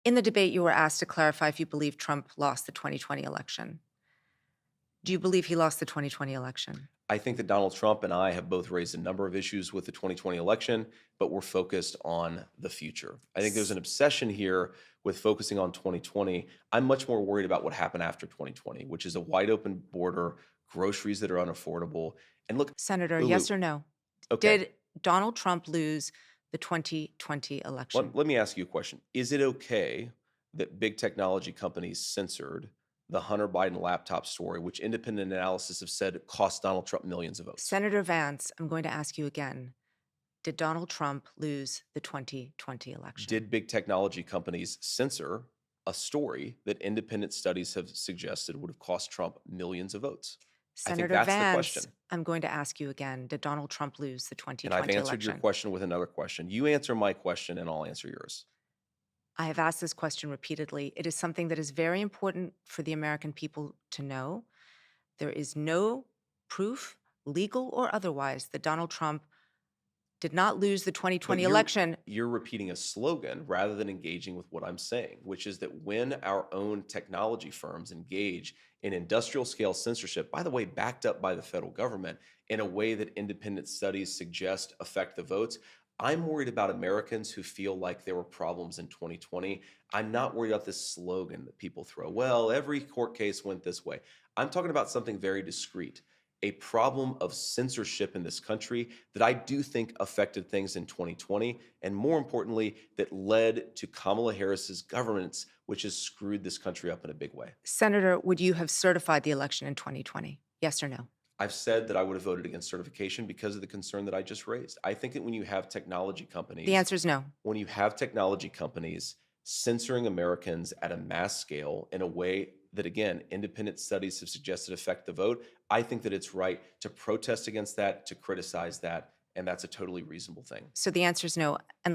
In the debate, you were asked to clarify if you believe Trump lost the 2020 election. Do you believe he lost the 2020 election? I think that Donald Trump and I have both raised a number of issues with the 2020 election, but we're focused on the future. I think there's S- an obsession here with focusing on 2020. I'm much more worried about what happened after 2020, which is a wide open border, groceries that are unaffordable. And look, Senator, Lulu, yes or no? okay, Did Donald Trump lose the 2020 election? let me ask you a question. Is it okay that big technology companies censored the Hunter Biden laptop story, which independent analysis have said cost Donald Trump millions of votes? Senator Vance, I'm going to ask you again. Did Donald Trump lose the 2020 election? Did big technology companies censor a story that independent studies have suggested would have cost Trump millions of votes? I think Senator that's the Vance, question. I'm going to ask you again. Did Donald Trump lose the And I've 2020 answered your election? question with another question. You answer my question and I'll answer yours. I have asked this question repeatedly. It is something that is very important for the American people to know. There is no proof, legal or otherwise, that Donald Trump did not lose the But 2020 you're election. you're repeating a slogan rather than engaging with what I'm saying, which is that when our own technology firms engage in industrial scale censorship, by the way, backed up by the federal government in a way that independent studies suggest affect the votes, I'm worried about Americans who feel like there were problems in 2020. I'm not worried about this slogan that people throw. Well, every court case went this way. I'm talking about something very discrete, a problem of censorship in this country that I do think affected things in 2020, and more importantly, that led to Kamala Harris's governance, which has screwed this country up in a big way. Senator, would you have certified the election in 2020? Yes or no? I've said that I would have voted against certification because of the concern that I just raised. I think that when you have technology The companies, answer is no. when you have technology companies censoring Americans at a mass scale in a way that, again, independent studies have suggested affect the vote, I think that it's right to protest against that, to criticize that, and that's a totally reasonable thing. So the answer is no. And